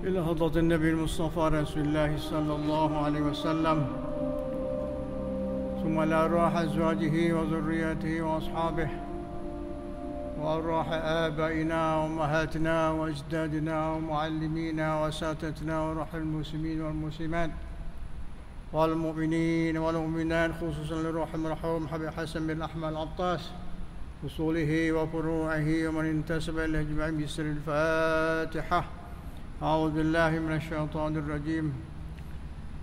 إلى حضرة النبي المصطفى رسول الله صلى الله عليه وسلم، ثم إلى أرواح أزواجه وذريته وأصحابه، وأرواح آبائنا وأمهاتنا وأجدادنا ومعلمينا وأساتذتنا وروح المسلمين والمسلمات والمؤمنين والمؤمنات، خصوصا لروح المرحوم حبيب حسن بن أحمد العطاس، أصوله وفروعه ومن انتسب إليه أجمعين بسر الفاتحة. أعوذ بالله من الشيطان الرجيم.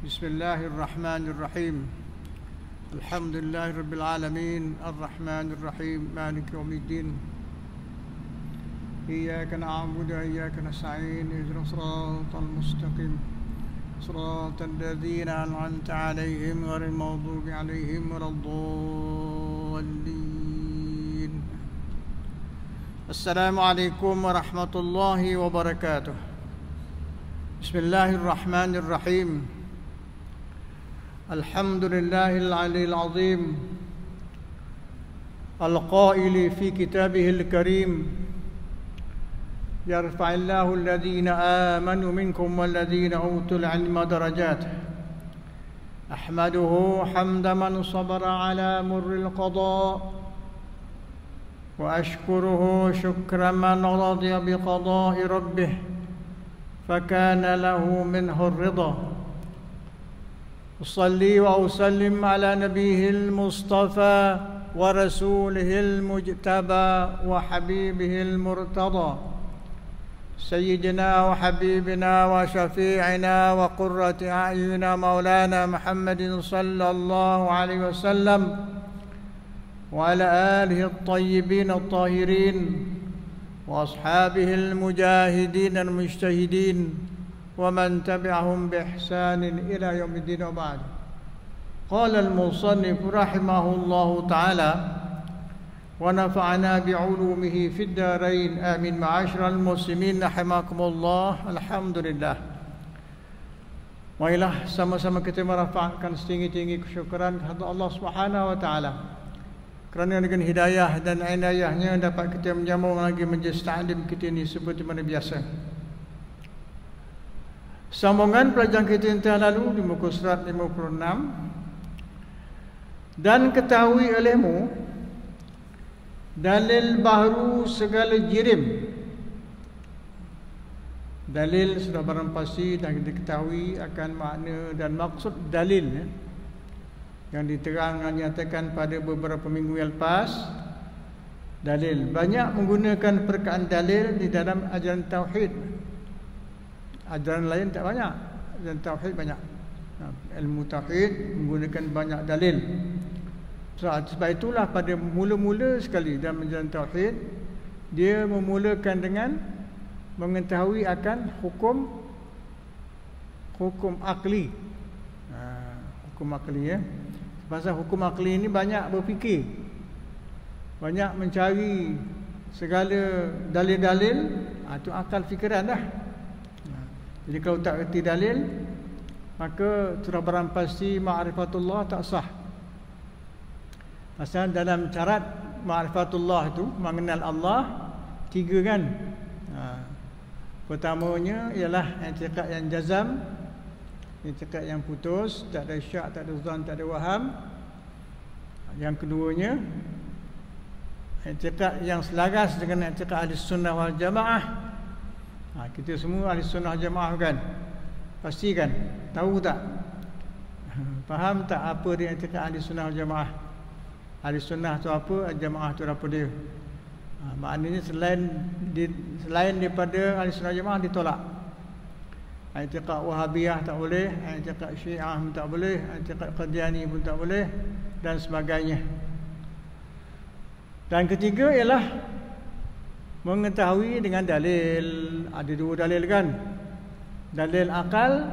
بسم الله الرحمن الرحيم. الحمد لله رب العالمين الرحمن الرحيم مالك يوم الدين. إياك نعبد وإياك نستعين اهدنا الصراط المستقيم صراط الذين أنعمت عليهم غير المغضوب عليهم ولا الضالين. السلام عليكم ورحمة الله وبركاته. بسم الله الرحمن الرحيم. الحمد لله العلي العظيم القائل في كتابه الكريم: يرفع الله الذين آمنوا منكم والذين أوتوا العلم درجات. أحمده حمد من صبر على مر القضاء، وأشكره شكر من رضي بقضاء ربه فكان له منه الرضا. أصلي وأسلم على نبيه المصطفى ورسوله المجتبى وحبيبه المرتضى، سيدنا وحبيبنا وشفيعنا وقرة أعيننا مولانا محمد صلى الله عليه وسلم، وعلى آله الطيبين الطاهرين وأصحابه المجاهدين المجتهدين ومن تبعهم بإحسان إلى يوم الدين. وبعد. قال المصنف رحمه الله تعالى: ونفعنا بعلومه في الدارين آمين. معاشر المسلمين رحمكم الله. Alhamdulillah. Marilah sama-sama kita merafakkan setinggi-tinggi kesyukuran kepada Allah Subhanahu wa taala kerana dengan hidayah dan inayahnya dapat kita menyambung lagi majlis ta'lim kita ini seperti mana biasa. Sambungan pelajaran kita yang telah lalu di muka surat 56. Dan ketahui olehmu dalil baharu segala jirim. Dalil sudah barang pasti dan kita ketahui akan makna dan maksud dalil yang diterangkan nyatakan pada beberapa minggu yang lepas. Dalil banyak menggunakan perkataan dalil di dalam ajaran tauhid. Ajaran lain tak banyak, ajaran tauhid banyak. Ilmu tauhid menggunakan banyak dalil. Sebab itulah pada mula-mula sekali dalam ajaran tauhid dia memulakan dengan mengetahui akan hukum akli. Hukum akli ya. Pasal hukum akli ini banyak berfikir, banyak mencari segala dalil-dalil. Itu akal fikiran dah. Jadi kalau tak erti dalil, maka sudah barang pasti ma'rifatullah tak sah. Pasal dalam syarat ma'rifatullah itu mengenal Allah tiga kan. Pertamanya ialah i'tiqad yang jazam, i'tiqad yang putus, tak ada syak, tak ada zan, tak ada waham. Yang keduanya i'tiqad yang selaras dengan i'tiqad ahli sunnah wal jamaah. Kita semua ahli sunnah wal jamaah kan? Pasti kan? Tahu tak? Faham tak apa dia i'tiqad ahli sunnah wal jamaah? Ahli sunnah tu apa? Jamaah tu apa dia? Maknanya selain daripada ahli sunnah jamaah ditolak. I'tiqad Wahabiyah tak boleh, i'tiqad Syiah pun tak boleh, i'tiqad Qadiani pun tak boleh dan sebagainya. Dan ketiga ialah mengetahui dengan dalil. Ada dua dalil kan? Dalil akal,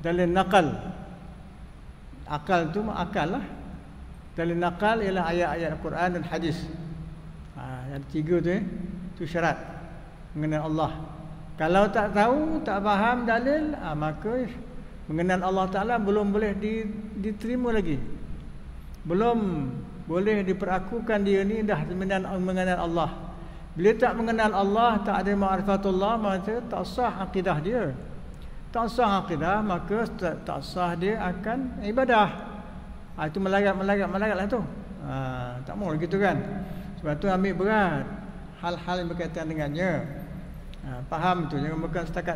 dalil nakal. Akal tu akal lah. Dalil nakal ialah ayat-ayat Al-Quran dan hadis. Yang tiga tu tu syarat mengenal Allah. Kalau tak tahu, tak faham dalil, maka mengenal Allah Ta'ala belum boleh diterima lagi. Belum boleh diperakukan dia ni dah mengenal Allah. Bila tak mengenal Allah, tak ada ma'rifatullah, maka tak sah akidah dia. Tak sah akidah, maka tak sah dia akan ibadah. Itu melarat lah tu. Tak mau gitu kan. Sebab tu ambil berat hal-hal yang berkaitan dengannya. Faham tu, jangan bukan setakat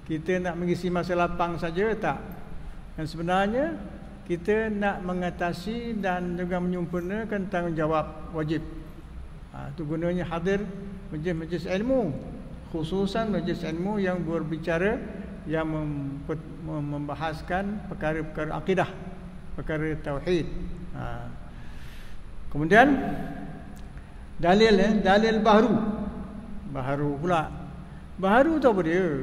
kita nak mengisi masa lapang saja, tak. Dan sebenarnya kita nak mengatasi dan juga menyempurnakan tanggungjawab wajib. Itu gunanya hadir majlis ilmu, khususan majlis ilmu yang berbicara, yang membahaskan perkara-perkara akidah, perkara tauhid. Kemudian dalil baharu pula. Baharu tu apa dia?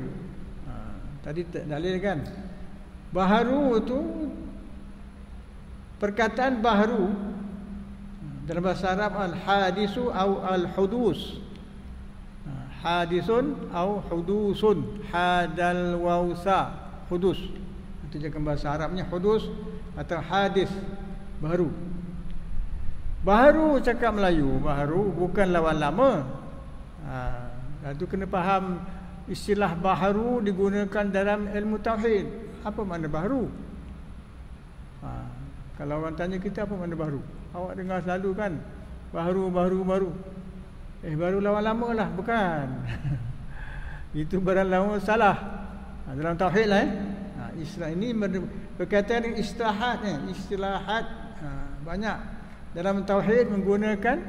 Tadi dalil kan. Baharu tu perkataan baharu dalam bahasa Arab al-hadisu atau al-hudus. Hadisun atau hudusun, hadal wausa, hudus. Itu jakan bahasa Arabnya hudus atau hadis, baharu. Baharu cakap Melayu, baharu bukan lawan lama. Itu kena faham istilah baharu digunakan dalam ilmu tauhid. Apa makna baharu? Kalau orang tanya kita apa makna baharu, awak dengar selalu kan baharu. Baru lawan lama lah, bukan. Itu barang lama salah. Dalam tauhid lah istilah ini berkaitan dengan istilahat. Banyak dalam tauhid menggunakan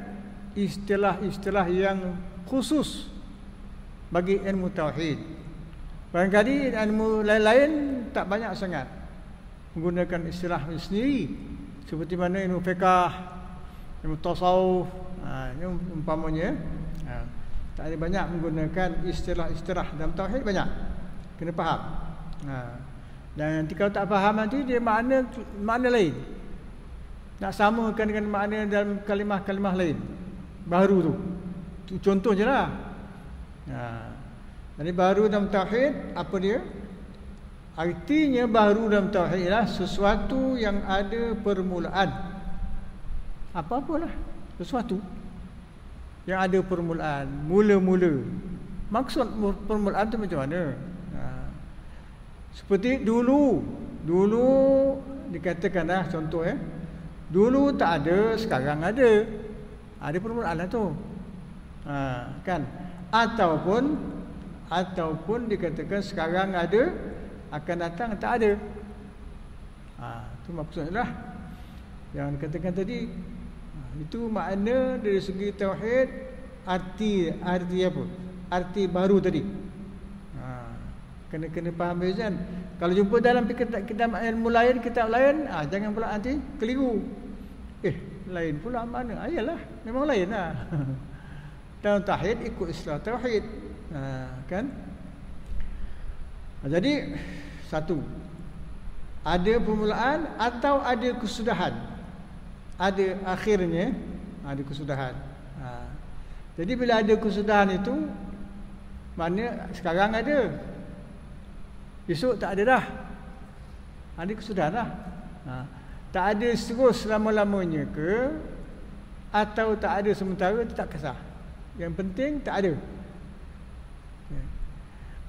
istilah-istilah yang khusus bagi ilmu tauhid. Barangkali ilmu lain-lain tak banyak sangat menggunakan istilah sendiri, seperti mana ilmu fiqh, ilmu tasawuf, umpamanya tak ada banyak menggunakan istilah-istilah dalam tauhid, banyak kena faham. Dan nanti kalau tak faham, nanti dia makna lain, nak samakan dengan makna dalam kalimah-kalimah lain baru tu contoh je lah. Jadi baru dalam tauhid apa dia? Artinya baru dalam tauhid ialah sesuatu yang ada permulaan. Apa-apalah sesuatu yang ada permulaan, mula-mula. Maksud permulaan tu macam mana? Seperti dulu dikatakanlah contoh dulu tak ada, sekarang ada. Ada permulaan lah tu. Kan? Ataupun dikatakan sekarang ada, akan datang tak ada. Itu maksudnya lah yang dikatakan tadi. Itu makna dari segi tauhid, arti apa? Arti baru tadi. Kena faham bezan. Kalau jumpa dalam kitab ilmu lain, kitab lain, jangan pula nanti keliru. Lain pula mana? Ayalah, memang lain lah. Dalam tauhid ikut istilah tauhid. Kan? Jadi satu, ada permulaan atau ada kesudahan, ada akhirnya, ada kesudahan. Jadi bila ada kesudahan itu, maknanya sekarang ada, esok tak ada dah. Ada kesudahan lah. Tak ada terus selama-lamanya ke, atau tak ada sementara, itu tak kisah. Yang penting tak ada.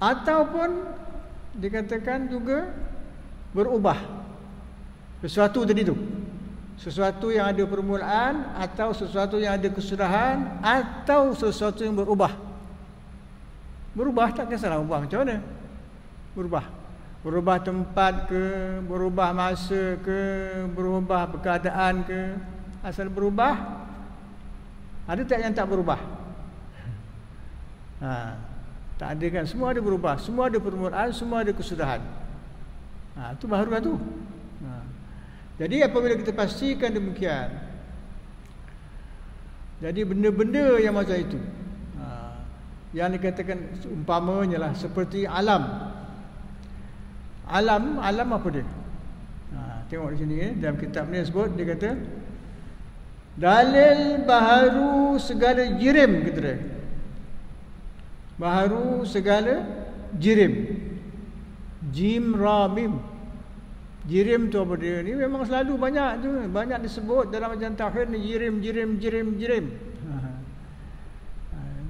Ataupun dikatakan juga berubah. Sesuatu tadi tu, sesuatu yang ada permulaan, atau sesuatu yang ada kesudahan, atau sesuatu yang berubah. Berubah tak kisahlah ubah macam mana. Berubah tempat ke, berubah masa ke, berubah keadaan ke, asal berubah. Ada tak yang tak berubah? Tak ada kan, semua ada berubah, semua ada permulaan, semua ada kesudahan. Itu baharulah tu. Jadi apabila kita pastikan demikian, jadi benda-benda yang macam itu, yang dikatakan umpamanya lah seperti alam. Alam apa dia? Tengok di sini dalam kitab ni sebut, dia kata dalil baharu segala jirim, kata dia. Baharu segala jirim. Jim ra mim. Jirim tu apa dia? Ni memang selalu banyak disebut dalam ajaran tauhid ni, jirim.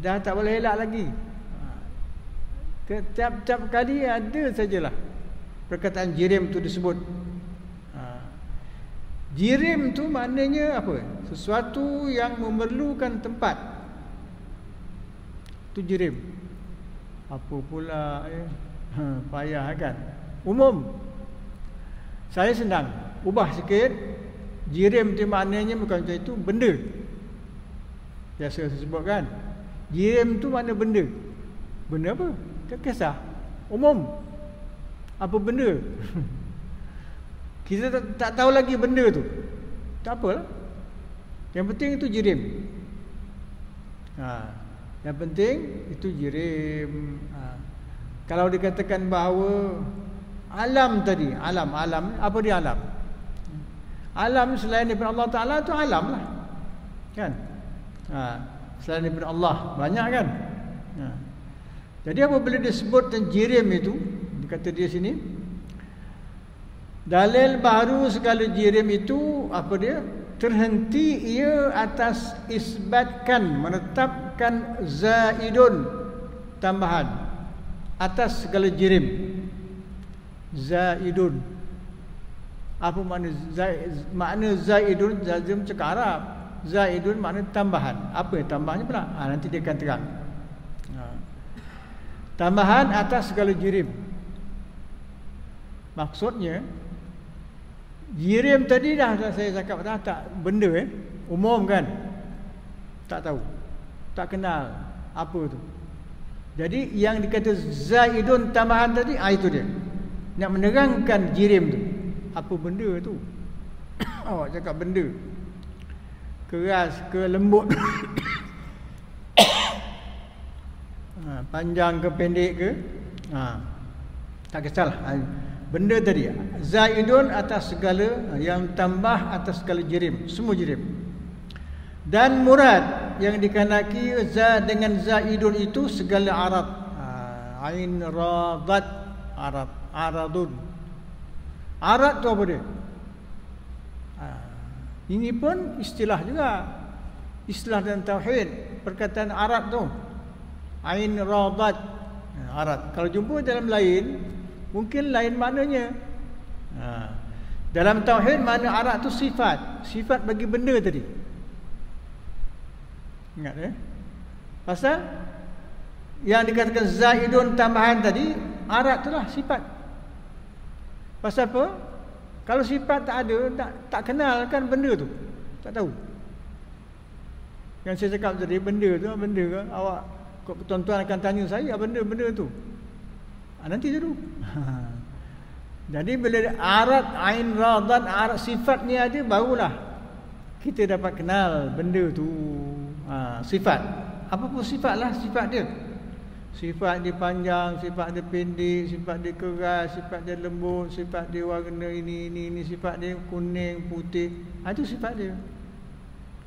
dah tak boleh elak lagi. Tiap-tiap kali ada sajalah perkataan jirim tu disebut. Jirim tu maknanya apa? Sesuatu yang memerlukan tempat. Tu jirim. Apa pula payah kan? Umum. Saya senang ubah sikit. Jirim tu maknanya bukan macam itu, benda. Biasa saya sebut kan. Jirim tu makna benda. Benda apa? Tak kisah. Umum. Apa benda? Kita tak tahu lagi benda tu. Tak apalah. Yang penting itu jirim. Yang penting itu jirim. Kalau dikatakan bahawa alam tadi, alam, apa dia alam? Alam selain daripada Allah Ta'ala tu alam lah. Kan? Selain daripada Allah, banyak kan? Jadi apabila disebut jirim itu, dikata dia sini, dalil baru segala jirim itu apa dia? Terhenti ia atas isbatkan, menetapkan zaidun, tambahan atas segala jirim. Zaidun. Apa makna makna zaidun? Zaidun cakap Arab. Zaidun makna tambahan. Apa tambahnya pula? Nanti dia akan terang. Tambahan atas segala jirim. Maksudnya jirim tadi dah saya cakap dah tak benda umum kan. Tak tahu. Tak kenal apa tu. Jadi yang dikata zaidun tambahan tadi itu dia. Nak menerangkan jirim tu. Apa benda tu? Awak cakap benda. Keras ke lembut. Panjang ke pendek ke, tak kisahlah. Benda tadi zaidun atas segala, yang tambah atas segala jirim, semua jirim. Dan murad yang dikehendaki dengan zaidun itu segala arad. Ain radat, arad, aradun. Arad tu apa dia? Ini pun istilah juga. Istilah dalam tauhid, perkataan arad tu. Ain radat, arad. Kalau jumpa dalam lain, mungkin lain maknanya. Dalam tauhid makna arad tu sifat, sifat bagi benda tadi. Ingat pasal yang dikatakan zaidun tambahan tadi, arad tu lah sifat. Pasal apa? Kalau sifat tak ada, tak kenal kan benda tu. Tak tahu. Yang saya cakap tadi, benda tu benda ke? Awak, tuan-tuan akan tanya saya, benda tu. Nanti dulu. Jadi bila arad, ain, radat, arad sifat ni ada, barulah kita dapat kenal benda tu. Sifat. Apa pun sifat lah sifat dia. Sifat dia panjang, sifat dia pendek, sifat dia keras, sifat dia lembut, sifat dia warna ini, sifat dia kuning, putih. Itu sifat dia.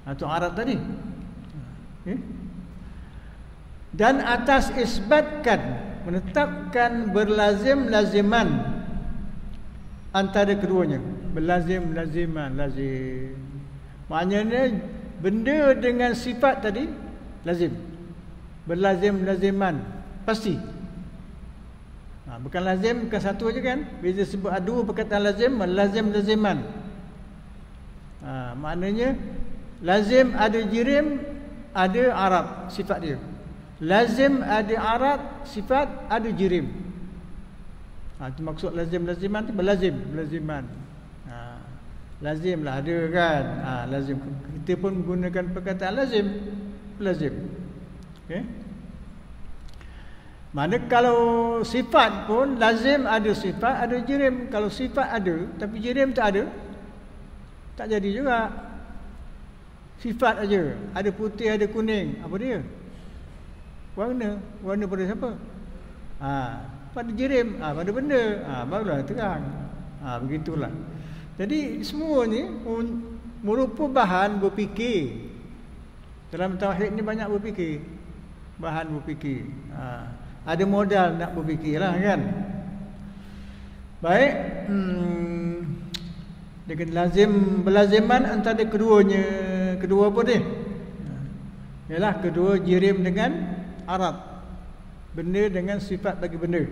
Itu arad tadi. Dan atas isbatkan, menetapkan berlazim-laziman antara keduanya. Berlazim-laziman, lazim. Maknanya benda dengan sifat tadi lazim. Berlazim-laziman, pasti. Bukan lazim, bukan satu aja kan. Bila sebut dua perkataan lazim, berlazim-laziman. Maknanya lazim ada jirim, ada arad, sifat dia. Lazim ada arad, sifat ada jirim. Itu maksud lazim-laziman tu, berlazim-laziman. Lazim lah ada kan. Lazim. Kita pun gunakan perkataan lazim. Lazim. Okay. Mana kalau sifat pun lazim ada sifat, ada jirim. Kalau sifat ada tapi jirim tak ada, tak jadi juga. Sifat aja, ada putih, ada kuning. Apa dia? Warna. Warna pada siapa? Pada jirim, pada benda. Barulah terang. Begitulah. Jadi semua ni merupakan bahan berfikir. Dalam tauhid ni banyak berfikir. Bahan berfikir. Ada modal nak berfikirlah kan. Baik. Dia kata lazim, berlaziman antara keduanya. Kedua apa dia? Ialah kedua jirim dengan arad. Benda dengan sifat bagi benda.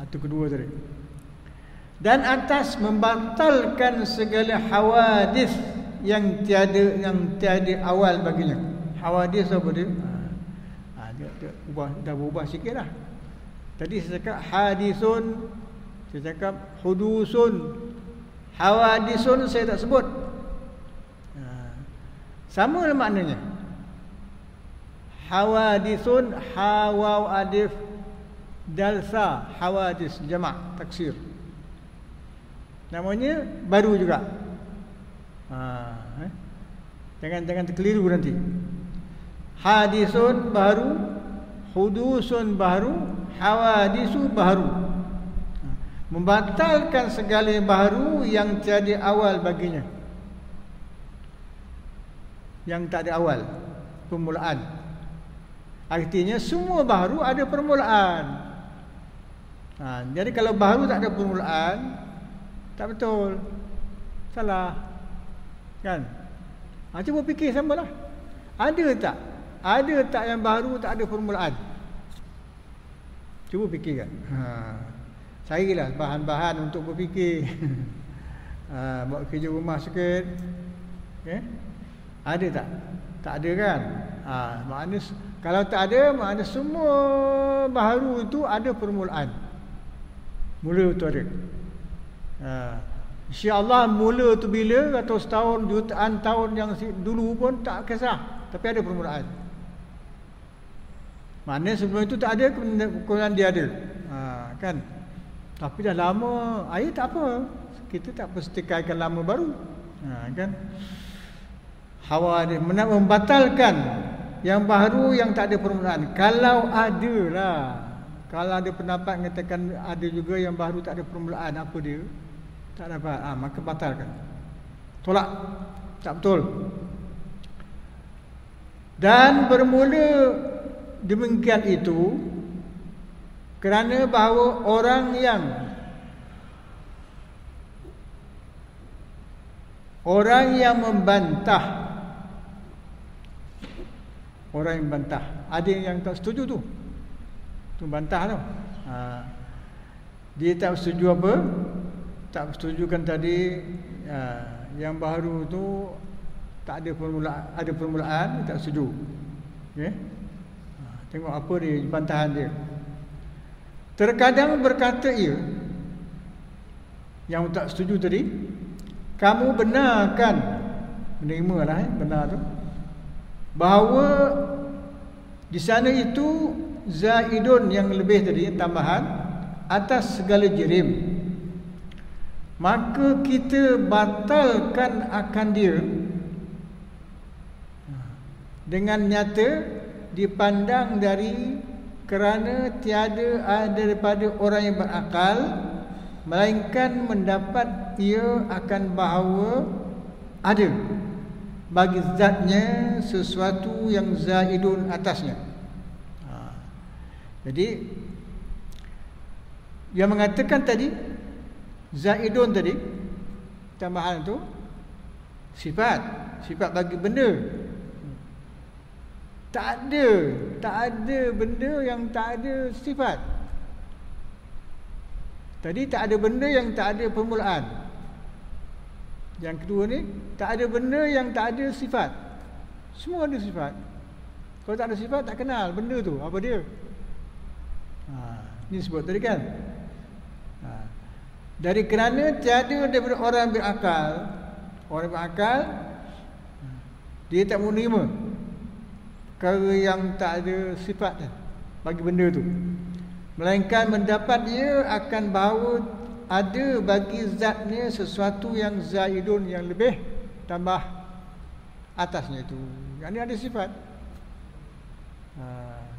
Itu kedua tadi. Dan atas membatalkan segala hawadis yang tiada awal baginya. Hawadis apa dia? Dia dah berubah sikit lah. Tadi saya cakap hadisun, saya cakap hudusun, hawadisun saya tak sebut. Sama lah maknanya. Hawadisun, hawaw adif dalsa, hawadis jamak taksir. Namanya baru juga. Jangan terkeliru nanti. Hadisun baru, hudusun baru, hawadisu baru. Membatalkan segala baru yang tiada awal baginya. Yang tak ada awal, permulaan. Artinya semua baru ada permulaan. Jadi kalau baru tak ada permulaan, tak betul. Salah. Kan? Cuba fikir samalah. Ada tak yang baru tak ada permulaan? Cuba fikirkan. Carilah bahan-bahan untuk berfikir. Buat kerja rumah sikit. Okay? Ada tak? Tak ada kan? Maknanya kalau tak ada, maknanya semua baharu itu ada permulaan. Mula tu ada. InsyaAllah mula tu bila, atau setahun, jutaan tahun yang dulu pun tak kisah. Tapi ada permulaan. Maknanya sebelum itu tak ada, kemudian dia ada. Kan? Tapi dah lama, tak apa. Kita tak perstikaikan lama baru. Kan? Hawa dia membatalkan yang baru yang tak ada permulaan. Kalau ada lah. Kalau ada pendapat mengatakan ada juga yang baru tak ada permulaan, apa dia? Tak dapat. Maka batalkan. Tolak. Tak betul. Dan bermula demikian itu kerana bahawa orang yang membantah, orang yang bantah, ada yang tak setuju tu bantah tu. Dia tak setuju apa? Tak setujukan tadi yang baru tu tak ada permulaan, ada permulaan, tak setuju. Okey. Tengok apa dia bantahan dia. Terkadang berkata ia, yang tak setuju tadi, kamu benarkan, menerimalah benar tu, bahawa di sana itu zaidun yang lebih tadi, tambahan atas segala jirim. Maka kita batalkan akan dia dengan nyata dipandang dari kerana tiada daripada orang yang berakal, melainkan mendapat ia akan bahawa ada bagi zatnya sesuatu yang zaidun atasnya. Jadi yang mengatakan tadi zaidun tadi, tambahan tu sifat bagi benda. Tak ada benda yang tak ada sifat. Tadi tak ada benda yang tak ada permulaan. Yang kedua ni, tak ada benda yang tak ada sifat. Semua ada sifat. Kalau tak ada sifat, tak kenal benda tu, apa dia. Ini sebut tadi kan. Dari kerana tiada daripada orang berakal, dia tak menerima perkara yang tak ada sifat bagi benda tu, melainkan mendapat ia akan bahawa ada bagi zatnya sesuatu yang zaidun, yang lebih tambah atasnya itu, yang ini ada sifat.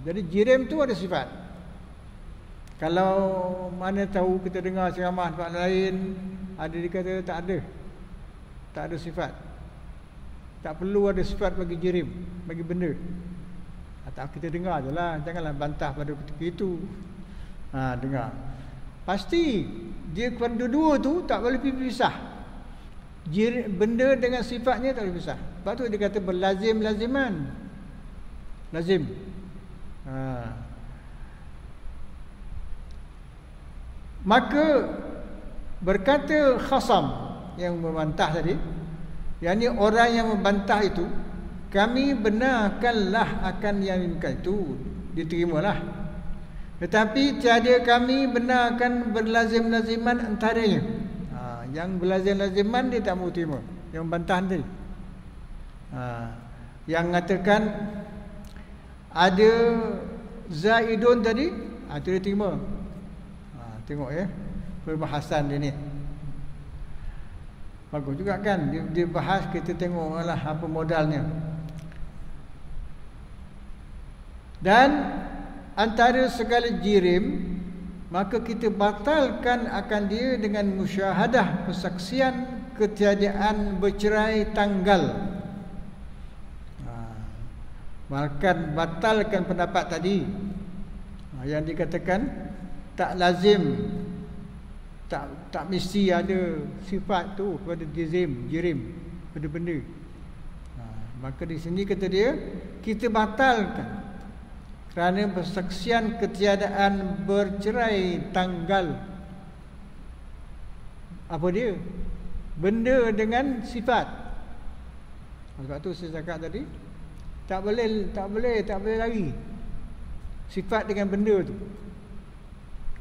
Jadi jirim tu ada sifat. Kalau mana tahu kita dengar ceramah tempat lain, ada dikata tak ada sifat, tak perlu ada sifat bagi jirim, bagi benda. Tak, kita dengar je lah, janganlah bantah pada ketika itu. Dengar. Pasti dia kepada dua tu tak boleh pisah. Benda dengan sifatnya tak boleh pisah. Sebab tu dia kata berlazim-laziman. lazim. Maka berkata khasam yang membantah tadi, yakni orang yang membantah itu, kami benarkanlah akan yang demikian itu, diterimalah. Tetapi tiada kami benarkan berlazim-laziman antaranya. Yang berlazim-laziman dia tak mau terima. Yang bantahan tadi. Yang mengatakan ada zaidun tadi, itu dia terima. Tengok ya, perbahasan dia ni. Bagus juga kan, dia bahas, kita tengoklah apa modalnya. Dan antara segala jirim, maka kita batalkan akan dia dengan musyahadah, persaksian ketiadaan bercerai tanggal. Batalkan pendapat tadi yang dikatakan tak lazim, tak mesti ada sifat tu pada jirim pada benda. Maka di sini kata dia, kita batalkan kerana persaksian ketiadaan bercerai tanggal. Apa dia? Benda dengan sifat. Sebab tu saya cakap tadi, tak boleh lari. Sifat dengan benda tu.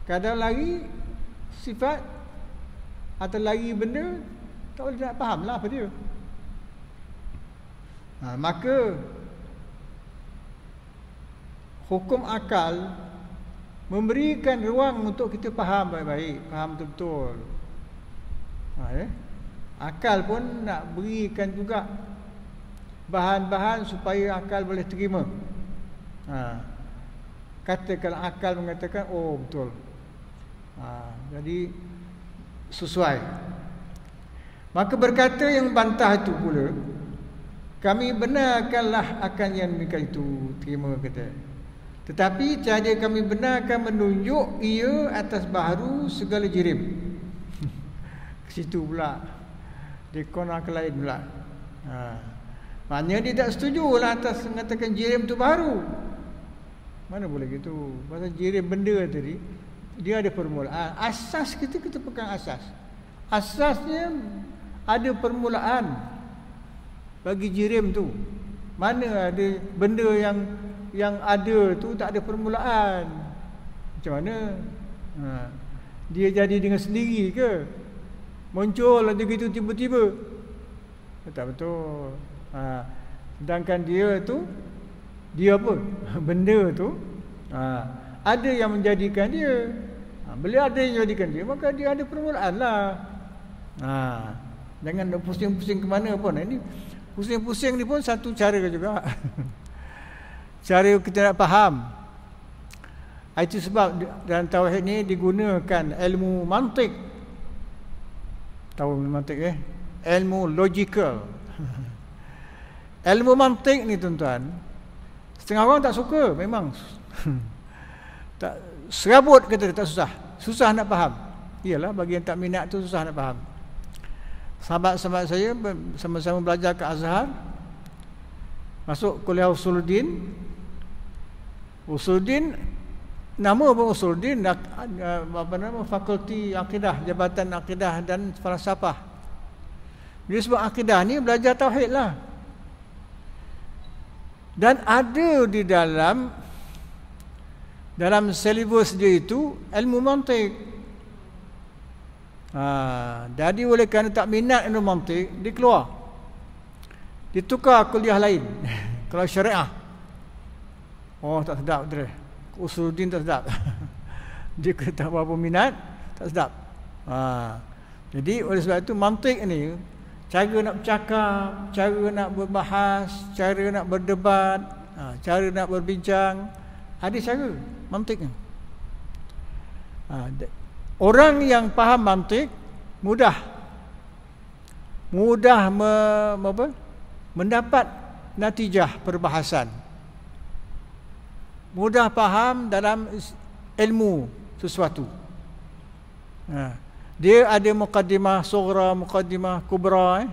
Kadang lari sifat atau lari benda, tak boleh nak faham lah apa dia. Maka hukum akal memberikan ruang untuk kita faham baik-baik, faham betul-betul. Akal pun nak berikan juga bahan-bahan supaya akal boleh terima. Katakan akal mengatakan, oh betul. Jadi sesuai. Maka berkata yang bantah itu pula, kami benarkanlah akan yang demikian itu, terima kata. Tetapi tiada kami benarkan menunjuk ia atas baharu segala jirim. Ke situ pula dia konak lain pula. Maknanya dia tak setuju lah atas mengatakan jirim tu baharu. Mana boleh gitu. Pasal jirim benda tadi, dia ada permulaan. Asas kita pegang asas. Asasnya ada permulaan bagi jirim tu. Mana ada benda yang ada tu tak ada permulaan. Macam mana? Dia jadi dengan sendiri ke? Muncul ada gitu tiba-tiba? Tak betul. Sedangkan dia tu, dia apa? Benda tu ada yang menjadikan dia. Bila ada yang menjadikan dia, maka dia ada permulaan lah. Jangan pusing-pusing ke mana pun. Ini pusing-pusing ni pun satu cara juga. Cara kita nak faham. Itu sebab dalam tauhid ni digunakan ilmu mantik. Tahu mantik ilmu logical. Ilmu mantik ni tuan-tuan, setengah orang tak suka memang. Tak serabut kata dia, tak susah nak faham. Iyalah, bagi yang tak minat tu susah nak faham. Sahabat-sahabat saya sama-sama belajar ke Azhar, masuk kuliah Usuluddin. Usuluddin, nama apa Usuluddin? Apa nama? Fakulti Akidah, Jabatan Akidah dan Falsafah. Dia sebut akidah ni belajar tauhid lah. Dan ada di dalam silibus dia itu ilmu mantik. Jadi oleh kerana tak minat ilmu mantik, dia keluar. Dia tukar kuliah lain. Kalau syariah, oh tak sedap dia. Usuluddin tak sedap. Dia kata apa minat, tak sedap. Jadi oleh sebab itu mantik ni, cara nak bercakap, cara nak berbahas, cara nak berdebat, cara nak berbincang, ada cara mantiknya. Orang yang faham mantik mudah mendapat natijah perbahasan. Mudah faham dalam ilmu sesuatu. Dia ada muqaddimah sughra, muqaddimah kubra,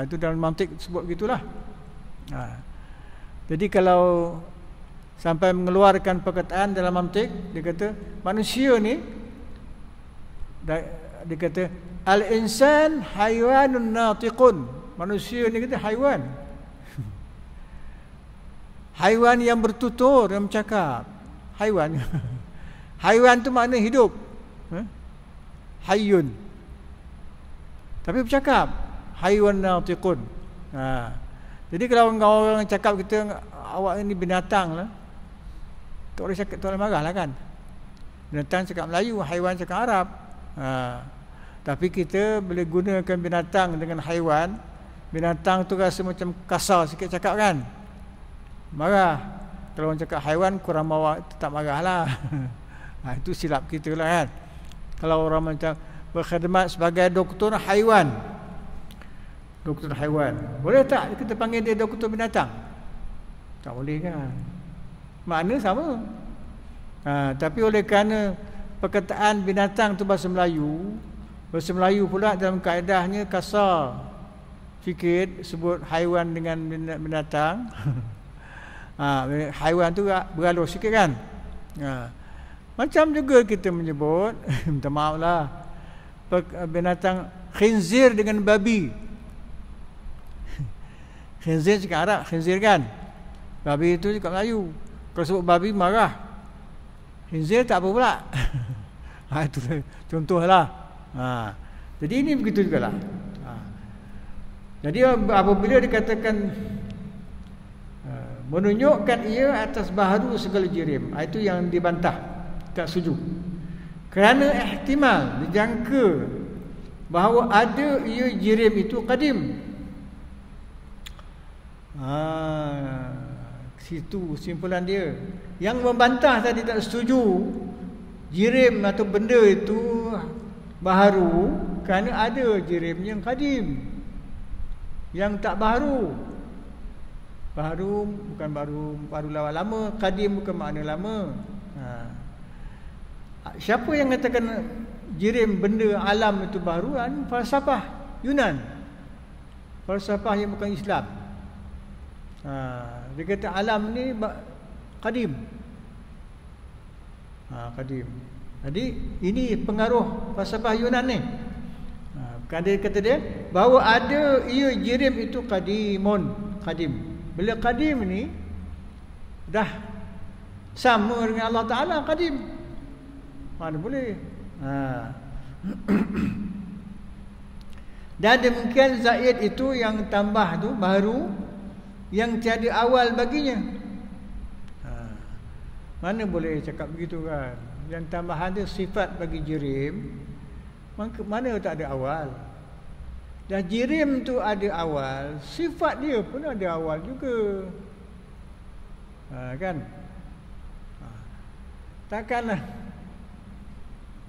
itu dalam mantik sebut gitulah. Jadi kalau sampai mengeluarkan perkataan dalam mantik. Dia kata manusia ni, dia kata al-insan haywanun natiqun. Manusia ni kata haiwan. Haiwan yang bertutur, yang bercakap. Haiwan. Haiwan tu makna hidup. Hayyun. Tapi bercakap. Haiwan natiqun. Jadi kalau orang cakap kita, awak ni binatang lah, tak boleh cakap, tak boleh marah lah kan. Binatang cakap Melayu, haiwan cakap Arab. Tapi kita boleh gunakan binatang dengan haiwan. Binatang tu rasa macam kasar sikit cakap kan, marah. Kalau orang cakap haiwan kurang bawa, tak marah lah. Itu silap kita lah kan. Kalau orang macam berkhidmat sebagai doktor haiwan, doktor haiwan, boleh tak kita panggil dia doktor binatang? Tak boleh kan, makna sama. Tapi oleh kerana perkataan binatang tu bahasa Melayu pula dalam kaedahnya kasar sikit, sebut haiwan dengan binatang. Haiwan tu beralus sikit kan. Macam juga kita menyebut minta maaf lah, binatang khinzir dengan babi. Khinzir cakap Arab, khinzir kan. Babi itu cakap Melayu. Kalau sebut babi marah. Khinzir tak apa pula. Itu contohlah. Jadi ini begitu jugalah. Jadi apabila dikatakan menunjukkan ia atas baharu segala jirim, itu yang dibantah, tak setuju. Kerana ihtimal, dijangka bahawa ada ia jirim itu qadim. Situ simpulan dia. Yang membantah tadi tak setuju jirim atau benda itu baharu, kerana ada jirim yang qadim, yang tak baharu. Baharu bukan baru lama, qadim bukan makna lama. Siapa yang katakan jirim benda alam itu baharu? Falsafah Yunan, falsafah yang bukan Islam. Dia kata alam ni qadim. Qadim. Jadi ini pengaruh falsafah Yunan ni. Kan dia kata dia bahawa ada ia jirim itu qadimun, qadim. Bila qadim ni dah sama dengan Allah Taala qadim. Mana boleh. Dan demikian zaid itu yang tambah tu baru, yang tiada awal baginya. Mana boleh cakap begitu kan. Yang tambahan dia sifat bagi jirim, mana tak ada awal. Dan jirim tu ada awal, sifat dia pun ada awal juga. Kan? Takkanlah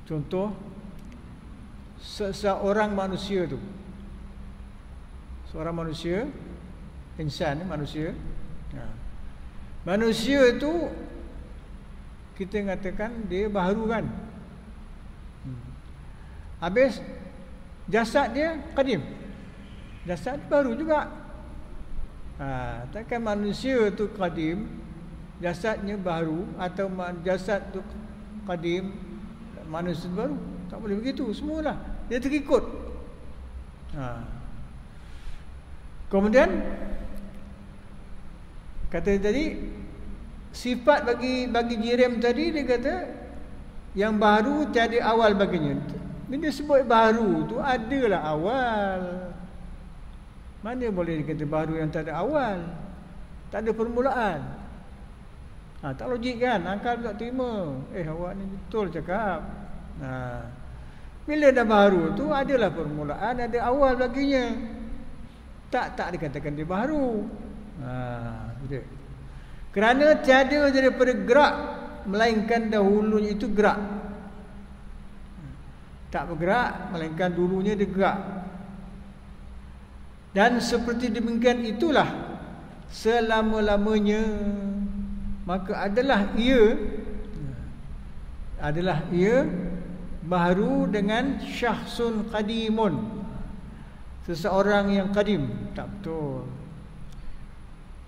contoh seorang manusia tu, seorang manusia, insan manusia. Manusia tu kita katakan dia baharu kan. Habis jasad dia qadim, jasad baru juga. Takkan manusia tu qadim, jasadnya baru, atau jasad tu qadim, manusia tu baru. Tak boleh begitu, semualah dia terikut. Kemudian kata tadi sifat bagi jirim tadi, dia kata yang baru tiada awal baginya. Bila sebut baru tu adalah awal. Mana boleh dikata baru yang tak ada awal, tak ada permulaan. Tak logik kan, akal tak terima. Awak ni betul cakap. Bila dah baru tu adalah permulaan, ada awal baginya. Tak dikatakan dia baru. Betul. Kerana tiada daripada gerak, melainkan dahulunya itu gerak. Tak bergerak, melainkan dulunya dia gerak. Dan seperti demikian itulah selama-lamanya. Maka adalah ia baharu dengan syahsun qadimun, seseorang yang qadim. Tak betul.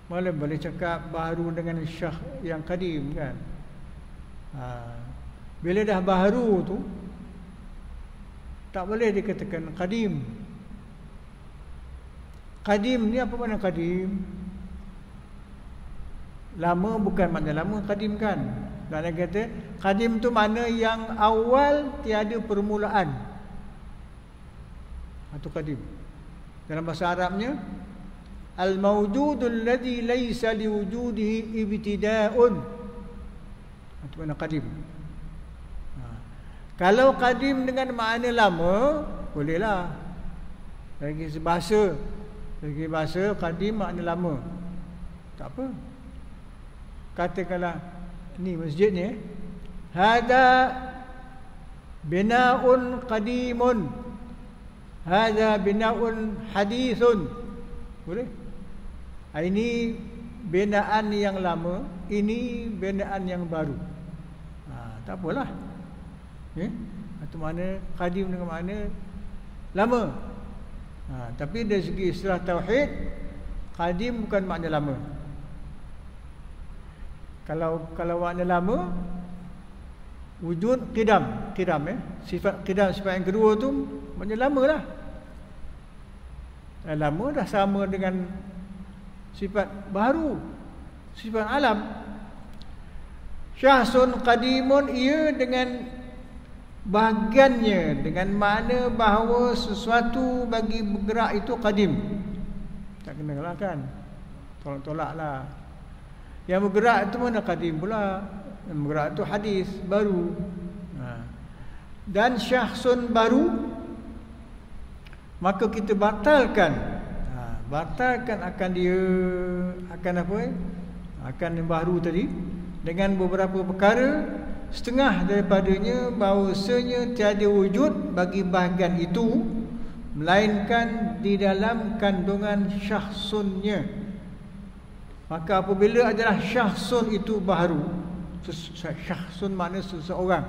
Malah boleh cakap baharu dengan syah yang kadim kan. Bila dah baharu tu tak boleh dikatakan kadim. Kadim ni apa makna kadim? Lama bukan makna lama, kadim kan. Dan dia kata kadim tu makna yang awal tiada permulaan. Itu kadim. Dalam bahasa Arabnya al-mawjudul ladzi laisa liwujudihi ibtida'un. Itu makna kadim. Kalau kadim dengan makna lama, bolehlah. Dari bahasa kadim makna lama. Tak apa. Katakanlah ni masjid ni, hada bina'un qadimun, hada bina'un hadithun. Boleh? Ini binaan yang lama, ini binaan yang baru. Tak apalah. Itu makna qadim dengan makna lama. Tapi dari segi istilah tauhid, qadim bukan makna lama. Kalau makna lama, wujud qidam, sifat qidam, sifat yang kedua tu makna lama lah. Lama dah sama dengan sifat baru, sifat alam. Syahsun qadimun, ia dengan bahagiannya, dengan makna bahawa sesuatu bagi bergerak itu qadim. Tak kenalah kan, tolak-tolaklah. Yang bergerak itu mana qadim pula? Yang bergerak itu hadis baru. Dan syahsun baru, maka kita batalkan akan dia, akan apa? Akan yang baru tadi, dengan beberapa perkara. Setengah daripadanya bahawasanya tiada wujud bagi bahagian itu melainkan di dalam kandungan syahsunnya. Maka apabila adalah syahsun itu baharu, syahsun makna seseorang,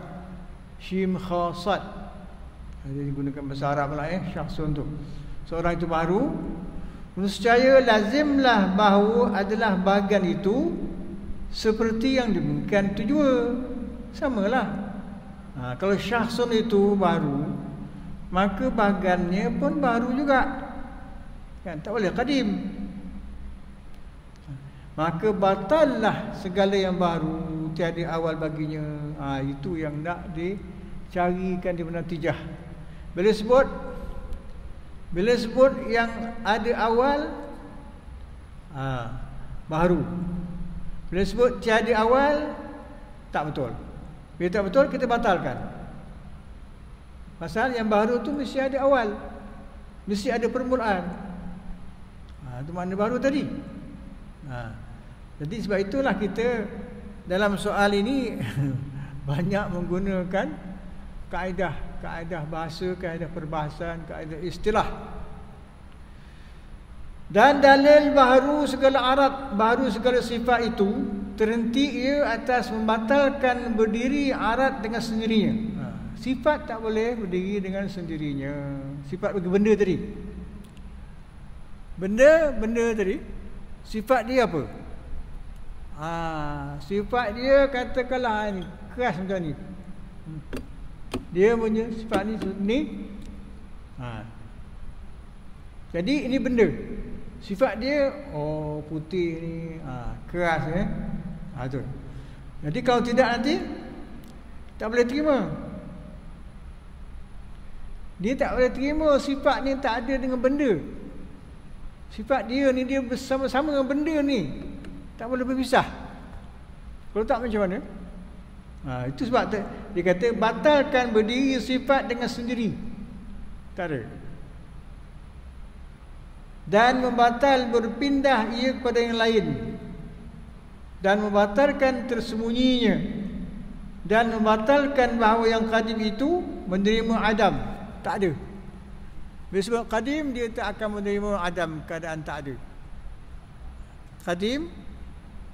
syim khasat, dia gunakan bahasa Arab lah syahsun tu, seorang itu baharu, nescaya lazimlah bahawa adalah bahagian itu seperti yang demikian itu juga. Samalah. Kalau syahsun itu baru, maka bahagiannya pun baru juga. Kan tak boleh qadim. Maka batallah segala yang baru, tiada awal baginya. Itu yang nak dicarikan di natijah. Bila sebut yang ada awal, baru. Bila sebut tiada awal, tak betul. Bila tak betul, kita batalkan. Pasal yang baru tu mesti ada awal, mesti ada permulaan. Itu makna baru tadi. Jadi sebab itulah kita dalam soal ini banyak menggunakan kaedah bahasa, kaedah perbahasan, kaedah istilah. Dan dalil baharu segala arat, baharu segala sifat itu terhenti ia atas membatalkan berdiri arat dengan sendirinya. Sifat tak boleh berdiri dengan sendirinya. Sifat bagi benda tadi. Benda tadi, sifat dia apa? Sifat dia katakanlah ni, keras macam ni. Dia punya sifat ni. Jadi ini benda. Sifat dia putih ni, keras tu. Jadi kalau tidak nanti tak boleh terima. Dia tak boleh terima sifat ni tak ada dengan benda. Sifat dia ni dia bersama-sama dengan benda ni. Tak boleh berpisah. Kalau tak macam mana? Itu sebab dia kata batalkan berdiri sifat dengan sendiri. Tak ada. Dan membatal berpindah ia kepada yang lain, dan membatalkan tersembunyinya, dan membatalkan bahawa yang qadim itu menerima adam. Tak ada. Bila sebab qadim, dia tak akan menerima adam, keadaan tak ada. Qadim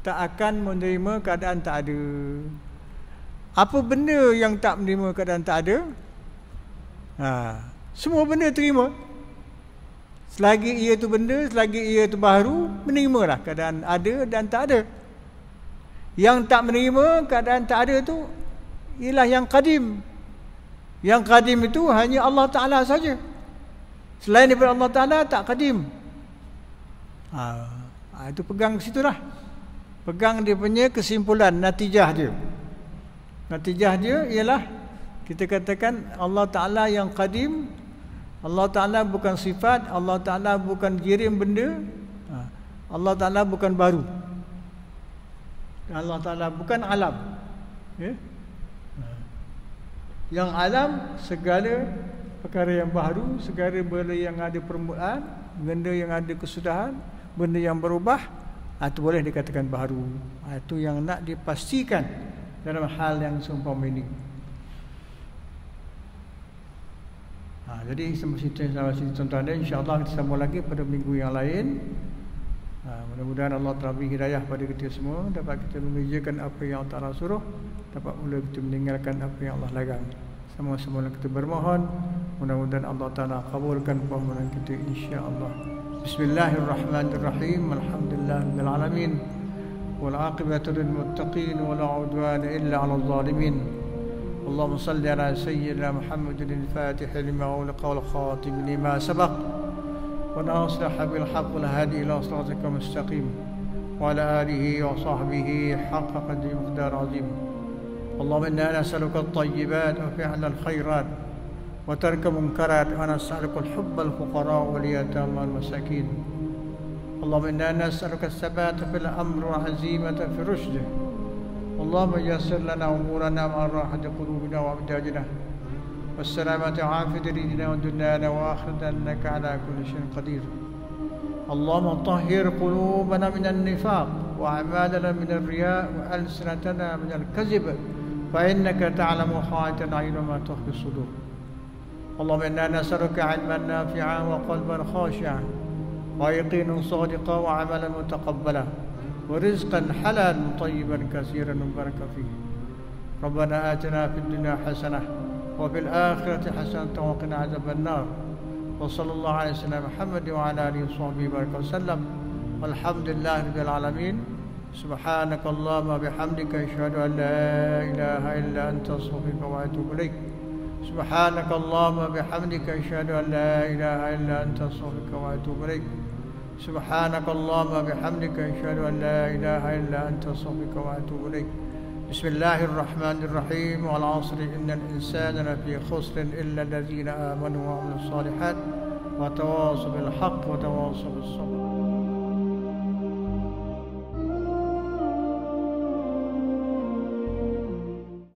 tak akan menerima keadaan tak ada. Apa benda yang tak menerima keadaan tak ada? Semua benda terima. Selagi ia tu benda, selagi ia tu baharu, menerimalah keadaan ada dan tak ada. Yang tak menerima keadaan tak ada tu ialah yang qadim. Yang qadim itu hanya Allah Ta'ala saja. Selain daripada Allah Ta'ala tak qadim. Itu pegang ke situlah. Pegang dia punya kesimpulan, natijah dia. Natijah dia ialah kita katakan Allah Ta'ala yang qadim. Allah Ta'ala bukan sifat, Allah Ta'ala bukan jirim benda, Allah Ta'ala bukan baru, Allah Ta'ala bukan alam. Yang alam segala perkara yang baru, segala benda yang ada permulaan, benda yang ada kesudahan, benda yang berubah, itu boleh dikatakan baru. Itu yang nak dipastikan dalam hal yang seumpama ini. Jadi sampai situ tuan-tuan, insya-Allah kita sambung lagi pada minggu yang lain. Mudah-mudahan Allah telah beri hidayah pada kita semua, dapat kita mengerjakan apa yang Allah Ta'ala suruh, dapat mula kita meninggalkan apa yang Allah larang. Sama-sama kita bermohon, mudah-mudahan Allah Ta'ala kabulkan permohonan kita, insya-Allah. Bismillahirrahmanirrahim. Alhamdulillahirabbil alamin. Wal 'aqibatu lil muttaqin wa la 'udwana illa 'alal zalimin. اللهم صل على سيدنا محمد الفاتح لما أغلق والخاتم لما سبق وناصر بالحق والهادي إلى صراطك المستقيم وعلى آله وصحبه حق قدر مقدار عظيم. اللهم إنا نسألك الطيبات وفعل الخيرات وترك المنكرات ونسألك الحب الفقراء واليتامى والمساكين. اللهم إنا نسألك الثبات في الأمر والعزيمة في رشده. اللهم يسر لنا أمورنا مع راحة قلوبنا وأبداننا والسلامة عافية ديننا ودنيانا وآخرتنا إنك على كل شيء قدير. اللهم طهر قلوبنا من النفاق وأعمالنا من الرياء وألسنتنا من الكذب فإنك تعلم خائنة الأعين وما تخفي الصدور. اللهم إنا نسألك علما نافعا وقلبا خاشعا ويقينا صادقا وعملا متقبلا ورزقا حلالا طيبا كثيرا مباركا فيه. ربنا آتنا في الدنيا حسنة وفي الآخرة حسنة وقنا عذاب النار. وصلى الله على سيدنا محمد وعلى آله وصحبه وبارك وسلم والحمد لله رب العالمين. سبحانك اللهم وبحمدك أشهد أن لا إله إلا أنت أستغفرك وأتوب إليك. سبحانك اللهم وبحمدك أشهد أن لا إله إلا أنت أستغفرك وأتوب إليك. سبحانك اللهم وبحمدك أشهد أن لا إله إلا أنت أستغفرك وأتوب إليك. بسم الله الرحمن الرحيم. والعصر إن الإنسان لفي خسر إلا الذين آمنوا وعملوا الصالحات وتواصوا بالحق وتواصوا بالصبر.